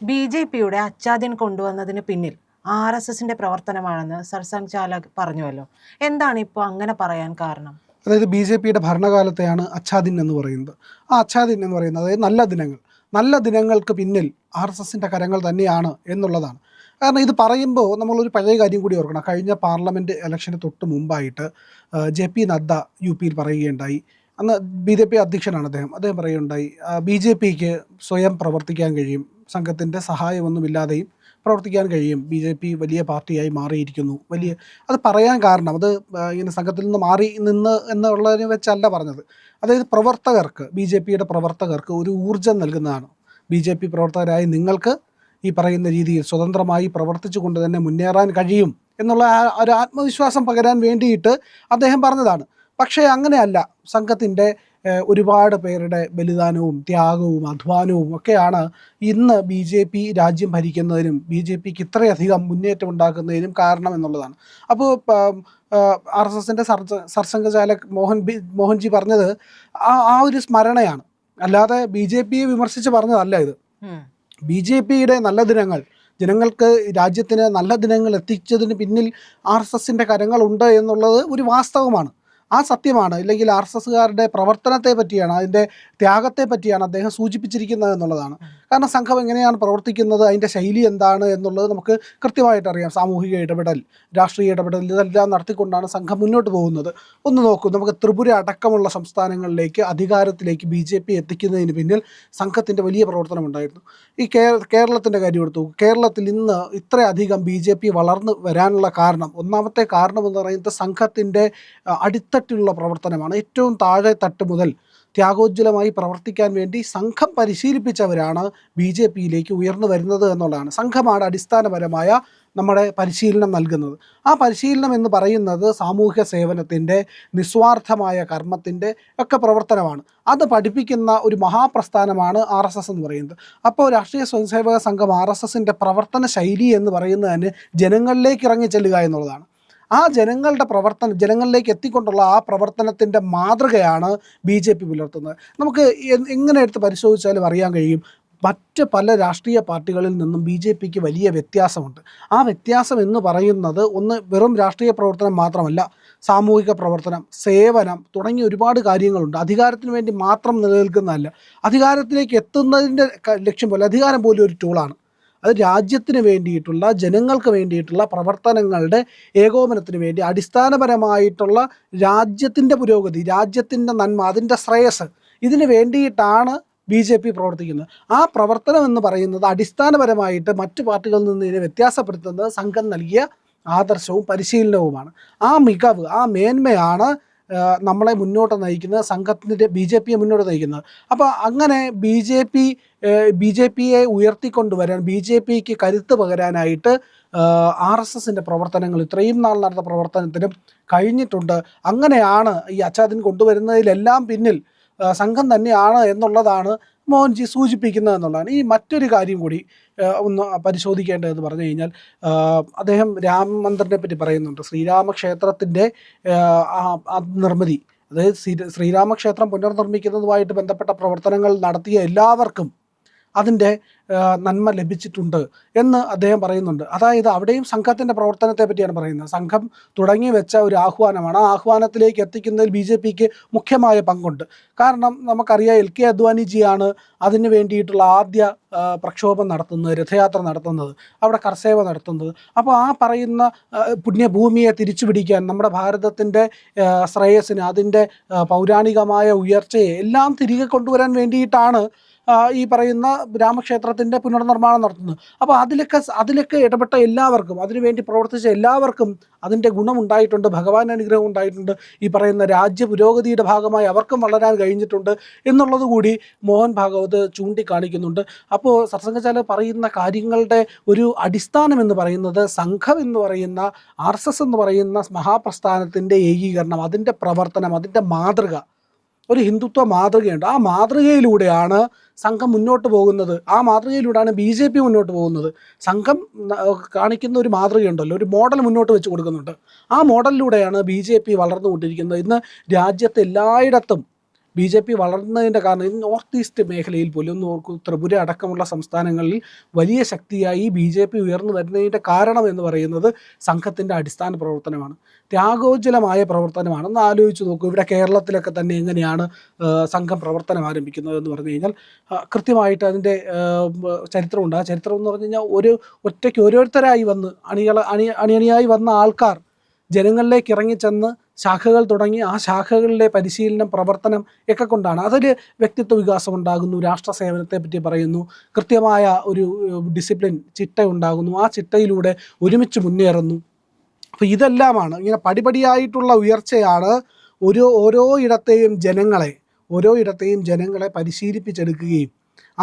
ബി.ജെ.പിയുടെ അച്ചാദ്യൻ കൊണ്ടുവന്നതിന് പിന്നിൽ ആർ.എസ്.എസിന്റെ പ്രവർത്തനമാണെന്ന് സർസംഘ് ചാലക് പറഞ്ഞുവല്ലോ. എന്താണ് ഇപ്പോൾ അങ്ങനെ പറയാൻ കാരണം? അതായത് ബി.ജെ.പിയുടെ ഭരണകാലത്തെയാണ് അച്ഛാദിൻ എന്ന് പറയുന്നത്. ആ അച്ഛാദിൻ എന്ന് പറയുന്നത് അതായത് നല്ല ദിനങ്ങൾക്ക് പിന്നിൽ ആർ.എസ്.എസിൻ്റെ കരങ്ങൾ തന്നെയാണ് എന്നുള്ളതാണ്. കാരണം ഇത് പറയുമ്പോൾ നമ്മളൊരു പഴയ കാര്യം കൂടി ഓർക്കണം. കഴിഞ്ഞ പാർലമെൻറ്റ് ഇലക്ഷന് തൊട്ട് മുമ്പായിട്ട് ജെ.പി. നദ്ദ യു.പിയിൽ പറയുകയുണ്ടായി. അന്ന് ബി.ജെ.പി അധ്യക്ഷനാണ് അദ്ദേഹം പറയുകയുണ്ടായി, ബി.ജെ.പിക്ക് സ്വയം പ്രവർത്തിക്കാൻ കഴിയും, സംഘത്തിൻ്റെ സഹായമൊന്നുമില്ലാതെയും പ്രവർത്തിക്കാൻ കഴിയും, ബി.ജെ.പി വലിയ പാർട്ടിയായി മാറിയിരിക്കുന്നു. അത് പറയാൻ കാരണം അത് ഇങ്ങനെ സംഘത്തിൽ നിന്ന് മാറി നിന്ന് എന്നുള്ളതിനെ വെച്ചല്ല പറഞ്ഞത്. അതായത് ബി.ജെ.പിയുടെ പ്രവർത്തകർക്ക് ഒരു ഊർജ്ജം നൽകുന്നതാണ്. ബി.ജെ.പി പ്രവർത്തകരായ നിങ്ങൾക്ക് ഈ പറയുന്ന രീതിയിൽ സ്വതന്ത്രമായി പ്രവർത്തിച്ചു കൊണ്ട് തന്നെ മുന്നേറാൻ കഴിയും എന്നുള്ള ഒരു ആത്മവിശ്വാസം പകരാൻ വേണ്ടിയിട്ട് അദ്ദേഹം പറഞ്ഞതാണ്. പക്ഷേ അങ്ങനെയല്ല. സംഘത്തിൻ്റെ ഒരുപാട് പേരുടെ ബലിദാനവും ത്യാഗവും അധ്വാനവും ഒക്കെയാണ് ഇന്ന് ബി.ജെ.പി രാജ്യം ഭരിക്കുന്നതിനും ബി.ജെ.പിക്ക് ഇത്രയധികം മുന്നേറ്റം ഉണ്ടാക്കുന്നതിനും കാരണം എന്നുള്ളതാണ്. അപ്പോൾ ആർ.എസ്.എസിൻ്റെ സർസംഘ് ചാലക് മോഹൻജി പറഞ്ഞത് ആ ഒരു സ്മരണയാണ്, അല്ലാതെ ബി.ജെ.പിയെ വിമർശിച്ച് പറഞ്ഞതല്ല ഇത്. ബി.ജെ.പിയുടെ നല്ല ദിനങ്ങൾ, ജനങ്ങൾക്ക് രാജ്യത്തിന് നല്ല ദിനങ്ങൾ എത്തിച്ചതിന് പിന്നിൽ ആർ.എസ്.എസിൻ്റെ കരങ്ങളുണ്ട് എന്നുള്ളത് ഒരു വാസ്തവമാണ്. ആ സത്യമാണ്. ഇല്ലെങ്കിൽ ആർ.എസ്.എസ്സുകാരുടെ പ്രവർത്തനത്തെ പറ്റിയാണ്, അതിൻ്റെ ത്യാഗത്തെ പറ്റിയാണ് അദ്ദേഹം സൂചിപ്പിച്ചിരിക്കുന്നത് എന്നുള്ളതാണ്. കാരണം സംഘം എങ്ങനെയാണ് പ്രവർത്തിക്കുന്നത്, അതിൻ്റെ ശൈലി എന്താണ് എന്നുള്ളത് നമുക്ക് കൃത്യമായിട്ട് അറിയാം. സാമൂഹിക ഇടപെടൽ, രാഷ്ട്രീയ ഇടപെടൽ, ഇതെല്ലാം നടത്തിക്കൊണ്ടാണ് സംഘം മുന്നോട്ട് പോകുന്നത്. ഒന്ന് നോക്കൂ, നമുക്ക് ത്രിപുര അടക്കമുള്ള സംസ്ഥാനങ്ങളിലേക്ക് അധികാരത്തിലേക്ക് ബി.ജെ.പി എത്തിക്കുന്നതിന് പിന്നിൽ സംഘത്തിൻ്റെ വലിയ പ്രവർത്തനം ഉണ്ടായിരുന്നു. ഈ കേരളത്തിൻ്റെ കാര്യം എടുത്തു. കേരളത്തിൽ ഇന്ന് ഇത്രയധികം ബി.ജെ.പി വളർന്നു വരാനുള്ള കാരണം, ഒന്നാമത്തെ കാരണം എന്ന് പറയുന്നത് സംഘത്തിൻ്റെ അടിത്തട്ടിലുള്ള പ്രവർത്തനമാണ്. ഏറ്റവും താഴെ തട്ട് മുതൽ ത്യാഗോജ്വലമായി പ്രവർത്തിക്കാൻ വേണ്ടി സംഘം പരിശീലിപ്പിച്ചവരാണ് ബി.ജെ.പിയിലേക്ക് ഉയർന്നു വരുന്നത് എന്നുള്ളതാണ്. സംഘമാണ് അടിസ്ഥാനപരമായ നമ്മുടെ പരിശീലനം നൽകുന്നത്. ആ പരിശീലനം എന്ന് പറയുന്നത് സാമൂഹ്യ സേവനത്തിൻ്റെ, നിസ്വാർത്ഥമായ കർമ്മത്തിൻ്റെ ഒക്കെ പ്രവർത്തനമാണ്. അത് പഠിപ്പിക്കുന്ന ഒരു മഹാപ്രസ്ഥാനമാണ് ആർ.എസ്.എസ് എന്ന് പറയുന്നത്. അപ്പോൾ രാഷ്ട്രീയ സ്വയംസേവക സംഘം ആർ.എസ്.എസിൻ്റെ പ്രവർത്തന ശൈലി എന്ന് പറയുന്നത് തന്നെ ജനങ്ങളിലേക്ക് ഇറങ്ങി ചെല്ലുക എന്നുള്ളതാണ്. ആ ജനങ്ങളിലേക്ക് എത്തിക്കൊണ്ടുള്ള ആ പ്രവർത്തനത്തിൻ്റെ മാതൃകയാണ് ബി.ജെ.പി പുലർത്തുന്നത്. നമുക്ക് എങ്ങനെ എടുത്ത് പരിശോധിച്ചാലും അറിയാൻ കഴിയും, മറ്റ് പല രാഷ്ട്രീയ പാർട്ടികളിൽ നിന്നും ബി.ജെ.പിക്ക് വലിയ വ്യത്യാസമുണ്ട്. ആ വ്യത്യാസം എന്ന് പറയുന്നത് ഒന്ന് വെറും രാഷ്ട്രീയ പ്രവർത്തനം മാത്രമല്ല, സാമൂഹിക പ്രവർത്തനം, സേവനം തുടങ്ങിയ ഒരുപാട് കാര്യങ്ങളുണ്ട്. അധികാരത്തിന് വേണ്ടി മാത്രം നിലനിൽക്കുന്നതല്ല. അധികാരത്തിലേക്ക് എത്തുന്നതിൻ്റെ ലക്ഷ്യം പോലെ അധികാരം പോലും ഒരു ടൂളാണ്. അത് രാജ്യത്തിന് വേണ്ടിയിട്ടുള്ള, ജനങ്ങൾക്ക് വേണ്ടിയിട്ടുള്ള പ്രവർത്തനങ്ങളുടെ ഏകോപനത്തിന് വേണ്ടി അടിസ്ഥാനപരമായിട്ടുള്ള രാജ്യത്തിൻ്റെ പുരോഗതി, രാജ്യത്തിൻ്റെ നന്മ, അതിൻ്റെ ശ്രേയസ്, ഇതിന് വേണ്ടിയിട്ടാണ് ബി.ജെ.പി പ്രവർത്തിക്കുന്നത്. ആ പ്രവർത്തനം എന്ന് പറയുന്നത് അടിസ്ഥാനപരമായിട്ട് മറ്റു പാർട്ടികളിൽ നിന്ന് ഇതിനെ വ്യത്യാസപ്പെടുത്തുന്നത് സംഘം നൽകിയ ആദർശവും പരിശീലനവുമാണ്. ആ മികവ്, ആ മേന്മയാണ് നമ്മളെ മുന്നോട്ട് നയിക്കുന്നത്, സംഘത്തിൻ്റെ ബി.ജെ.പിയെ മുന്നോട്ട് നയിക്കുന്നത്. അപ്പോൾ അങ്ങനെ ബി ജെ പിയെ ഉയർത്തിക്കൊണ്ടുവരാൻ, ബി.ജെ.പിക്ക് കരുത്ത് പകരാനായിട്ട് ആർ.എസ്.എസിൻ്റെ പ്രവർത്തനങ്ങൾ, ഇത്രയും നാൾ നടന്ന പ്രവർത്തനത്തിനും കഴിഞ്ഞിട്ടുണ്ട്. അങ്ങനെയാണ് ഈ അച്ചാദിൻ കൊണ്ടുവരുന്നതിലെല്ലാം പിന്നിൽ സംഘം തന്നെയാണ് എന്നുള്ളതാണ് മോഹൻജി സൂചിപ്പിക്കുന്നത് എന്നുള്ളതാണ്. ഈ മറ്റൊരു കാര്യം കൂടി ഒന്ന് പരിശോധിക്കേണ്ടതെന്ന് പറഞ്ഞു കഴിഞ്ഞാൽ, അദ്ദേഹം രാമ മന്ദിറിനെ പറ്റി പറയുന്നുണ്ട്. ശ്രീരാമക്ഷേത്രത്തിൻ്റെ നിർമ്മിതി, അതായത് ശ്രീരാമക്ഷേത്രം പുനർനിർമ്മിക്കുന്നതുമായിട്ട് ബന്ധപ്പെട്ട പ്രവർത്തനങ്ങൾ നടത്തിയ എല്ലാവർക്കും അതിൻ്റെ നന്മ ലഭിച്ചിട്ടുണ്ട് എന്ന് അദ്ദേഹം പറയുന്നുണ്ട്. അതായത് അവിടെയും സംഘത്തിൻ്റെ പ്രവർത്തനത്തെ പറ്റിയാണ് പറയുന്നത്. സംഘം തുടങ്ങി വെച്ച ഒരു ആഹ്വാനമാണ്. ആ ആഹ്വാനത്തിലേക്ക് എത്തിക്കുന്നതിൽ ബി.ജെ.പിക്ക് മുഖ്യമായ പങ്കുണ്ട്. കാരണം നമുക്കറിയാം, എൽ.കെ. അദ്വാനിജിയാണ് അതിന് വേണ്ടിയിട്ടുള്ള ആദ്യ പ്രക്ഷോഭം നടത്തുന്നത്, രഥയാത്ര നടത്തുന്നത്, അവിടെ കർസേവ നടത്തുന്നത്. അപ്പോൾ ആ പറയുന്ന പുണ്യഭൂമിയെ തിരിച്ചു പിടിക്കാൻ, നമ്മുടെ ഭാരതത്തിൻ്റെ ശ്രേയസ്സിന്, അതിൻ്റെ പൗരാണികമായ ഉയർച്ചയെ എല്ലാം തിരികെ കൊണ്ടുവരാൻ വേണ്ടിയിട്ടാണ് ഈ പറയുന്ന രാമക്ഷേത്രത്തിൻ്റെ പുനർനിർമ്മാണം നടത്തുന്നത്. അപ്പോൾ അതിലൊക്കെ ഇടപെട്ട എല്ലാവർക്കും, അതിനുവേണ്ടി പ്രവർത്തിച്ച എല്ലാവർക്കും അതിൻ്റെ ഗുണമുണ്ടായിട്ടുണ്ട്, ഭഗവാൻ അനുഗ്രഹം ഉണ്ടായിട്ടുണ്ട്. ഈ പറയുന്ന രാജ്യ പുരോഗതിയുടെ ഭാഗമായി അവർക്കും വളരാൻ കഴിഞ്ഞിട്ടുണ്ട് എന്നുള്ളത് കൂടി മോഹൻ ഭാഗവത് ചൂണ്ടിക്കാണിക്കുന്നുണ്ട്. അപ്പോൾ സർസംഘ് ചാലക് പറയുന്ന കാര്യങ്ങളുടെ ഒരു അടിസ്ഥാനം എന്ന് പറയുന്നത് സംഘം എന്ന് പറയുന്ന ആർ.എസ്.എസ് എന്ന് പറയുന്ന മഹാപ്രസ്ഥാനത്തിൻ്റെ ഏകീകരണം, അതിൻ്റെ പ്രവർത്തനം, അതിൻ്റെ മാതൃക, ഒരു ഹിന്ദുത്വ മാതൃകയുണ്ട്. ആ മാതൃകയിലൂടെയാണ് സംഘം മുന്നോട്ട് പോകുന്നത്. ആ മാതൃകയിലൂടെയാണ് ബി.ജെ.പി മുന്നോട്ട് പോകുന്നത്. സംഘം കാണിക്കുന്ന ഒരു മാതൃകയുണ്ടല്ലോ, ഒരു മോഡൽ മുന്നോട്ട് വെച്ച് കൊടുക്കുന്നുണ്ട്. ആ മോഡലിലൂടെയാണ് ബി.ജെ.പി വളർന്നുകൊണ്ടിരിക്കുന്നത്. ഇന്ന് രാജ്യത്ത് എല്ലായിടത്തും BJP വളർന്നതിൻ്റെ കാരണം ഈ നോർത്ത് ഈസ്റ്റ് മേഖലയിൽ പോലും ഒന്ന് നോക്കൂ, ത്രിപുര അടക്കമുള്ള സംസ്ഥാനങ്ങളിൽ വലിയ ശക്തിയായി BJP ഉയർന്നു വരുന്നതിൻ്റെ കാരണം എന്ന് പറയുന്നത് സംഘത്തിൻ്റെ അടിസ്ഥാന പ്രവർത്തനമാണ്, ത്യാഗോജ്വലമായ പ്രവർത്തനമാണ്. ഒന്ന് ആലോചിച്ച് നോക്കൂ, ഇവിടെ കേരളത്തിലൊക്കെ തന്നെ എങ്ങനെയാണ് സംഘം പ്രവർത്തനം ആരംഭിക്കുന്നത് എന്ന് പറഞ്ഞു കഴിഞ്ഞാൽ കൃത്യമായിട്ട് അതിൻ്റെ ചരിത്രമുണ്ട്. ആ ചരിത്രം എന്ന് പറഞ്ഞു കഴിഞ്ഞാൽ ഒറ്റയ്ക്ക് ഓരോരുത്തരായി വന്ന് അണിയണിയായി വന്ന ആൾക്കാർ ജനങ്ങളിലേക്ക് ഇറങ്ങിച്ചെന്ന് ശാഖകൾ തുടങ്ങി ആ ശാഖകളിലെ പരിശീലനം, പ്രവർത്തനം ഒക്കെ കൊണ്ടാണ്. അതിൽ വ്യക്തിത്വ വികാസം ഉണ്ടാകുന്നു, രാഷ്ട്ര സേവനത്തെ പറ്റി പറയുന്നു, കൃത്യമായ ഒരു ഡിസിപ്ലിൻ ചിട്ട ഉണ്ടാകുന്നു, ആ ചിട്ടയിലൂടെ ഒരുമിച്ച് മുന്നേറുന്നു. അപ്പോൾ ഇതെല്ലാമാണ് ഇങ്ങനെ പടിപടിയായിട്ടുള്ള ഉയർച്ചയാണ് ഓരോ ഇടത്തെയും ജനങ്ങളെ പരിശീലിപ്പിച്ചെടുക്കുകയും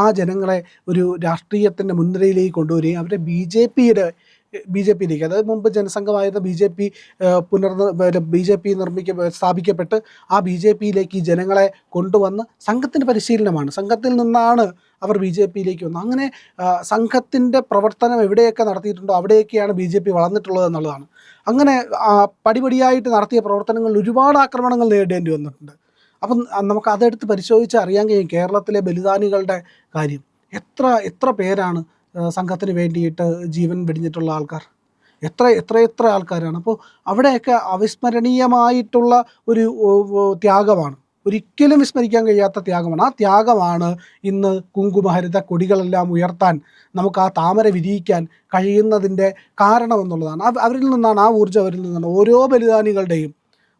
ആ ജനങ്ങളെ ഒരു രാഷ്ട്രീയത്തിൻ്റെ മുൻനിരയിലേക്ക് കൊണ്ടുവരികയും അവരെ BJPയിലേക്ക്, അതായത് മുമ്പ് ജനസംഘമായിരുന്ന BJP സ്ഥാപിക്കപ്പെട്ട് ആ BJPയിലേക്ക് ഈ ജനങ്ങളെ കൊണ്ടുവന്ന് സംഘത്തിൻ്റെ പരിശീലനമാണ്, സംഘത്തിൽ നിന്നാണ് അവർ BJPയിലേക്ക് വന്നത്. അങ്ങനെ സംഘത്തിൻ്റെ പ്രവർത്തനം എവിടെയൊക്കെ നടത്തിയിട്ടുണ്ടോ അവിടെയൊക്കെയാണ് BJP വളർന്നിട്ടുള്ളത് എന്നുള്ളതാണ്. അങ്ങനെ പടിപടിയായിട്ട് നടത്തിയ പ്രവർത്തനങ്ങളിൽ ഒരുപാട് ആക്രമണങ്ങൾ നേരിടേണ്ടി വന്നിട്ടുണ്ട്. അപ്പം നമുക്ക് അതെടുത്ത് പരിശോധിച്ച് അറിയാൻ കഴിയും കേരളത്തിലെ ബലിദാനികളുടെ കാര്യം. എത്ര പേരാണ് സംഘത്തിന് വേണ്ടിയിട്ട് ജീവൻ വെടിഞ്ഞിട്ടുള്ള ആൾക്കാർ, എത്ര ആൾക്കാരാണ്. അപ്പോൾ അവിടെയൊക്കെ അവിസ്മരണീയമായിട്ടുള്ള ഒരു ത്യാഗമാണ്, ഒരിക്കലും വിസ്മരിക്കാൻ കഴിയാത്ത ത്യാഗമാണ്. ആ ത്യാഗമാണ് ഇന്ന് കുങ്കുമഹരിത കൊടികളെല്ലാം ഉയർത്താൻ, നമുക്ക് ആ താമര വിരിയിക്കാൻ കഴിയുന്നതിൻ്റെ കാരണമെന്നുള്ളതാണ്. അവരിൽ നിന്നാണ്, ആ ഊർജ്ജം അവരിൽ നിന്നാണ്. ഓരോ ബലിദാനികളുടെയും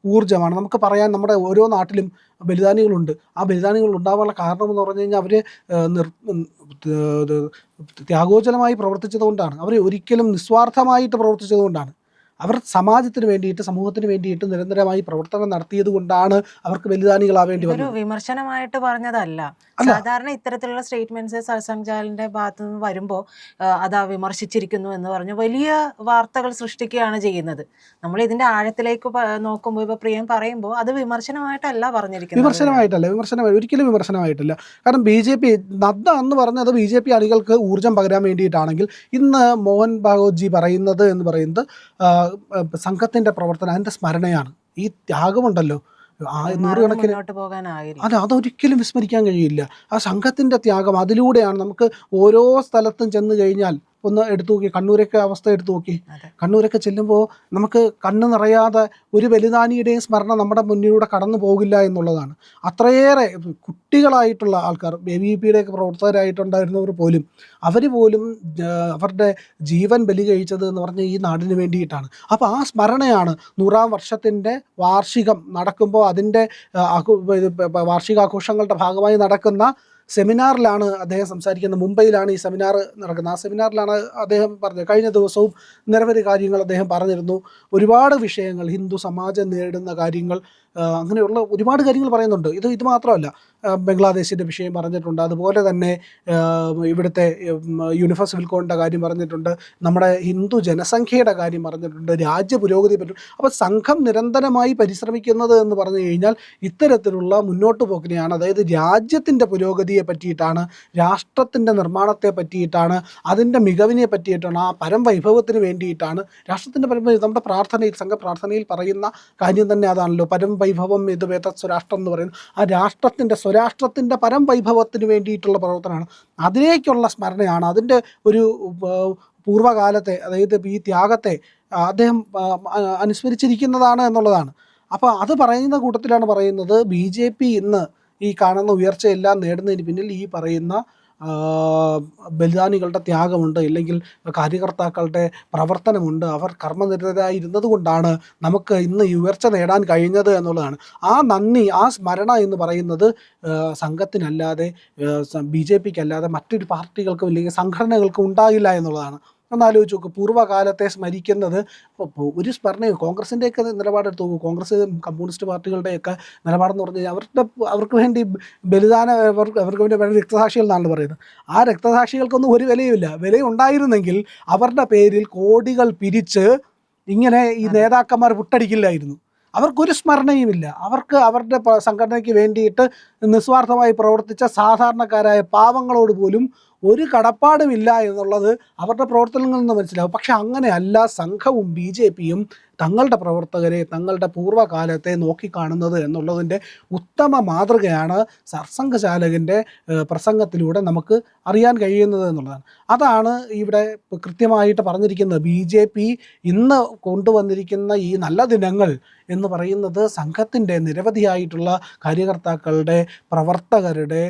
ഊർജ്ജമാണ്. നമുക്ക് പറയാൻ നമ്മുടെ ഓരോ നാട്ടിലും ബലിദാനികളുണ്ട്. ആ ബലിദാനികൾ ഉണ്ടാവാനുള്ള കാരണമെന്ന് പറഞ്ഞു കഴിഞ്ഞാൽ അവർ ത്യാഗോജ്വലമായി പ്രവർത്തിച്ചതുകൊണ്ടാണ്, അവർ ഒരിക്കലും നിസ്വാർത്ഥമായിട്ട് പ്രവർത്തിച്ചതുകൊണ്ടാണ്, അവർ സമാജത്തിന് വേണ്ടിയിട്ട്, സമൂഹത്തിന് വേണ്ടിയിട്ട് നിരന്തരമായി പ്രവർത്തനം നടത്തിയത് കൊണ്ടാണ് അവർക്ക് ബലിദാനികളാവേണ്ടി വന്നത്. ഒരു വിമർശനമായിട്ട് പറഞ്ഞതല്ല. സാധാരണ ഇത്തരത്തിലുള്ള സ്റ്റേറ്റ്മെന്റ്സ് സർസംഘ് ചാലിന്റെ ഭാഗത്തു നിന്ന് വരുമ്പോൾ അതാ വിമർശിച്ചിരിക്കുന്നു എന്ന് പറഞ്ഞു വലിയ വാർത്തകൾ സൃഷ്ടിക്കുകയാണ് ചെയ്യുന്നത്. നമ്മൾ ഇതിന്റെ ആഴത്തിലേക്ക് നോക്കുമ്പോൾ ഇപ്പോൾ പ്രിയം പറയുമ്പോൾ അത് വിമർശനമായിട്ടല്ല പറഞ്ഞിരിക്കുന്നത്. ഒരിക്കലും വിമർശനമായിട്ടില്ല. കാരണം നദ്ദ എന്ന് പറഞ്ഞത് BJP അണികൾക്ക് ഊർജ്ജം പകരാൻ വേണ്ടിയിട്ടാണെങ്കിൽ ഇന്ന് മോഹൻ ഭാഗവത്ജി പറയുന്നത് എന്ന് പറയുന്നത് സംഘത്തിൻ്റെ പ്രവർത്തനം, അതിൻ്റെ സ്മരണയാണ്. ഈ ത്യാഗമുണ്ടല്ലോ, നൂറുകണക്കിന്, അതൊരിക്കലും വിസ്മരിക്കാൻ കഴിയില്ല. ആ സംഘത്തിൻ്റെ ത്യാഗം, അതിലൂടെയാണ് നമുക്ക് ഓരോ സ്ഥലത്തും ചെന്ന് കഴിഞ്ഞാൽ ഒന്ന് എടുത്തു നോക്കി, കണ്ണൂരൊക്കെ അവസ്ഥ എടുത്തു നോക്കി. കണ്ണൂരൊക്കെ ചെല്ലുമ്പോൾ നമുക്ക് കണ്ണ് നിറയാതെ ഒരു ബലിദാനിയുടെയും സ്മരണ നമ്മുടെ മുന്നിലൂടെ കടന്നു പോകില്ല എന്നുള്ളതാണ്. അത്രയേറെ കുട്ടികളായിട്ടുള്ള ആൾക്കാർ, BJPയുടെയൊക്കെ പ്രവർത്തകരായിട്ടുണ്ടായിരുന്നവർ പോലും, അവർ പോലും അവരുടെ ജീവൻ ബലി കഴിച്ചത് എന്ന് പറഞ്ഞാൽ ഈ നാടിന് വേണ്ടിയിട്ടാണ്. അപ്പോൾ ആ സ്മരണയാണ് 100-ാം വർഷത്തിൻ്റെ വാർഷികം നടക്കുമ്പോൾ അതിൻ്റെ വാർഷികാഘോഷങ്ങളുടെ ഭാഗമായി നടക്കുന്ന സെമിനാറിലാണ് അദ്ദേഹം സംസാരിക്കുന്നത്. മുംബൈയിലാണ് ഈ സെമിനാർ നടക്കുന്നത്. ആ സെമിനാറിലാണ് അദ്ദേഹം പറഞ്ഞത്. കഴിഞ്ഞ ദിവസവും നിരവധി കാര്യങ്ങൾ അദ്ദേഹം പറഞ്ഞിരുന്നു. ഒരുപാട് വിഷയങ്ങൾ, ഹിന്ദു സമാജം നേരിടുന്ന കാര്യങ്ങൾ, അങ്ങനെയുള്ള ഒരുപാട് കാര്യങ്ങൾ പറയുന്നുണ്ട്. ഇത് മാത്രമല്ല, ബംഗ്ലാദേശിൻ്റെ വിഷയം പറഞ്ഞിട്ടുണ്ട്, അതുപോലെ തന്നെ ഇവിടുത്തെ യൂണിവേഴ്സൽ കോഡിൻ്റെ കാര്യം പറഞ്ഞിട്ടുണ്ട്, നമ്മുടെ ഹിന്ദു ജനസംഖ്യയുടെ കാര്യം പറഞ്ഞിട്ടുണ്ട്, രാജ്യ പുരോഗതിയെ പറ്റും. അപ്പോൾ സംഘം നിരന്തരമായി പരിശ്രമിക്കുന്നത് എന്ന് പറഞ്ഞു കഴിഞ്ഞാൽ ഇത്തരത്തിലുള്ള മുന്നോട്ട് പോക്കിനെയാണ്. അതായത് രാജ്യത്തിൻ്റെ പുരോഗതിയെ പറ്റിയിട്ടാണ്, രാഷ്ട്രത്തിൻ്റെ നിർമ്മാണത്തെ പറ്റിയിട്ടാണ്, അതിൻ്റെ മികവിനെ പറ്റിയിട്ടാണ്, ആ പരംവൈഭവത്തിന് വേണ്ടിയിട്ടാണ്. രാഷ്ട്രത്തിൻ്റെ നമ്മുടെ പ്രാർത്ഥനയിൽ, സംഘപ്രാർത്ഥനയിൽ പറയുന്ന കാര്യം തന്നെ അതാണല്ലോ, പരംവൈഭവം ഇത് സ്വരാഷ്ട്രം എന്ന് പറയുന്നത്. ആ രാഷ്ട്രത്തിൻ്റെ, സ്വരാഷ്ട്രത്തിൻ്റെ പരംവൈഭവത്തിന് വേണ്ടിയിട്ടുള്ള പ്രവർത്തനമാണ്, അതിലേക്കുള്ള സ്മരണയാണ്. അതിൻ്റെ ഒരു പൂർവ്വകാലത്തെ, അതായത് ഈ ത്യാഗത്തെ അദ്ദേഹം അനുസ്മരിച്ചിരിക്കുന്നതാണ് എന്നുള്ളതാണ്. അപ്പോൾ അത് പറയുന്ന കൂട്ടത്തിലാണ് പറയുന്നത് BJP ഇന്ന് ഈ കാണുന്ന ഉയർച്ചയെല്ലാം നേടുന്നതിന് പിന്നിൽ ഈ പറയുന്ന ബലിദാനികളുടെ ത്യാഗമുണ്ട്, ഇല്ലെങ്കിൽ കാര്യകർത്താക്കളുടെ പ്രവർത്തനമുണ്ട്, അവർ കർമ്മനിരതരായിരുന്നത് കൊണ്ടാണ് നമുക്ക് ഇന്ന് ഈ ഉയർച്ച നേടാൻ കഴിഞ്ഞത് എന്നുള്ളതാണ്. ആ നന്ദി, ആ സ്മരണ എന്ന് പറയുന്നത് സംഘത്തിനല്ലാതെ, BJPക്കല്ലാതെ മറ്റൊരു പാർട്ടികൾക്കും ഇല്ലെങ്കിൽ സംഘടനകൾക്കും ഉണ്ടാകില്ല എന്നുള്ളതാണ്. ഒന്നാലോചിച്ച് നോക്കും, പൂർവ്വകാലത്തെ സ്മരിക്കുന്നത്. ഒരു സ്മരണയും കോൺഗ്രസിൻ്റെയൊക്കെ നിലപാടെടുത്ത് നോക്കും, കോൺഗ്രസ്, കമ്മ്യൂണിസ്റ്റ് പാർട്ടികളുടെയൊക്കെ നിലപാടെന്ന് പറഞ്ഞു കഴിഞ്ഞാൽ അവർക്ക് വേണ്ടി അവർക്ക് വേണ്ടി രക്തസാക്ഷികൾ എന്നാണ് പറയുന്നത്. ആ രക്തസാക്ഷികൾക്കൊന്നും ഒരു വിലയുമില്ല. വിലയുണ്ടായിരുന്നെങ്കിൽ അവരുടെ പേരിൽ കോടികൾ പിരിച്ച് ഇങ്ങനെ ഈ നേതാക്കന്മാർ വിട്ടടിക്കില്ലായിരുന്നു. അവർക്കൊരു സ്മരണയുമില്ല. അവർക്ക് അവരുടെ സംഘടനയ്ക്ക് വേണ്ടിയിട്ട് നിസ്വാർത്ഥമായി പ്രവർത്തിച്ച സാധാരണക്കാരായ പാവങ്ങളോട് പോലും ഒരു കടപ്പാടുമില്ല എന്നുള്ളത് അവരുടെ പ്രവർത്തനങ്ങളിൽ നിന്ന് മനസ്സിലാവും. പക്ഷെ അങ്ങനെയല്ല സംഘവും BJPയും തങ്ങളുടെ പ്രവർത്തകരെ തങ്ങളുടെ പൂർവ്വകാലത്തെ നോക്കിക്കാണുന്നത് എന്നുള്ളതിൻ്റെ ഉത്തമ മാതൃകയാണ് സർസംഘചാലകൻ്റെ പ്രസംഗത്തിലൂടെ നമുക്ക് അറിയാൻ കഴിയുന്നത് എന്നുള്ളതാണ്. അതാണ് ഇവിടെ കൃത്യമായിട്ട് പറഞ്ഞിരിക്കുന്നത്. BJP ഇന്ന് കൊണ്ടുവന്നിരിക്കുന്ന ഈ നല്ല ദിനങ്ങൾ എന്ന് പറയുന്നത് സംഘത്തിൻ്റെ നിരവധിയായിട്ടുള്ള കാര്യകർത്താക്കളുടെ പ്രവർത്തകരുടെ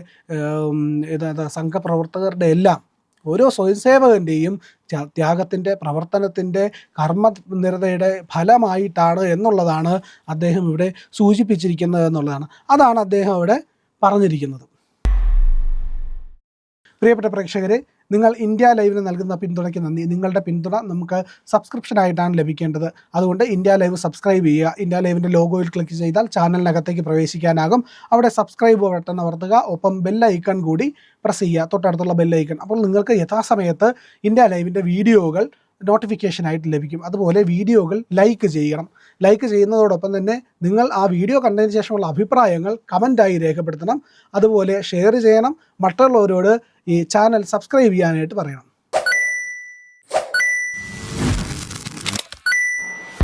സംഘപ്രവർത്തകരുടെ എല്ലാം ഓരോ സ്വയംസേവകൻ്റെയും ത്യാഗത്തിൻ്റെ പ്രവർത്തനത്തിൻ്റെ കർമ്മനിരതയുടെ ഫലമായിട്ടാണ് എന്നുള്ളതാണ് അദ്ദേഹം ഇവിടെ സൂചിപ്പിച്ചിരിക്കുന്നത് എന്നുള്ളതാണ്. അതാണ് അദ്ദേഹം ഇവിടെ പറഞ്ഞിരിക്കുന്നത്. പ്രിയപ്പെട്ട പ്രേക്ഷകരെ, നിങ്ങൾ ഇന്ത്യ ലൈവിന് നൽകുന്ന പിന്തുണയ്ക്ക് നന്ദി. നിങ്ങളുടെ പിന്തുണ നമുക്ക് സബ്സ്ക്രിപ്ഷനായിട്ടാണ് ലഭിക്കേണ്ടത്. അതുകൊണ്ട് ഇന്ത്യ ലൈവ് സബ്സ്ക്രൈബ് ചെയ്യുക. ഇന്ത്യ ലൈവിൻ്റെ ലോഗോയിൽ ക്ലിക്ക് ചെയ്താൽ ചാനലിനകത്തേക്ക് പ്രവേശിക്കാനാകും. അവിടെ സബ്സ്ക്രൈബ് ബട്ടൺ അമർത്തുക, ഒപ്പം ബെല്ലൈക്കൺ കൂടി പ്രസ് ചെയ്യുക, തൊട്ടടുത്തുള്ള ബെല്ലൈക്കൺ. അപ്പോൾ നിങ്ങൾക്ക് യഥാസമയത്ത് ഇന്ത്യ ലൈവിൻ്റെ വീഡിയോകൾ നോട്ടിഫിക്കേഷനായിട്ട് ലഭിക്കും. അതുപോലെ വീഡിയോകൾ ലൈക്ക് ചെയ്യണം. ലൈക്ക് ചെയ്യുന്നതോടൊപ്പം തന്നെ നിങ്ങൾ ആ വീഡിയോ കണ്ടതിന് ശേഷമുള്ള അഭിപ്രായങ്ങൾ കമൻറ്റായി രേഖപ്പെടുത്തണം. അതുപോലെ ഷെയർ ചെയ്യണം. മറ്റുള്ളവരോട് ഈ ചാനൽ സബ്സ്ക്രൈബ് ചെയ്യാനായിട്ട് പറയണം.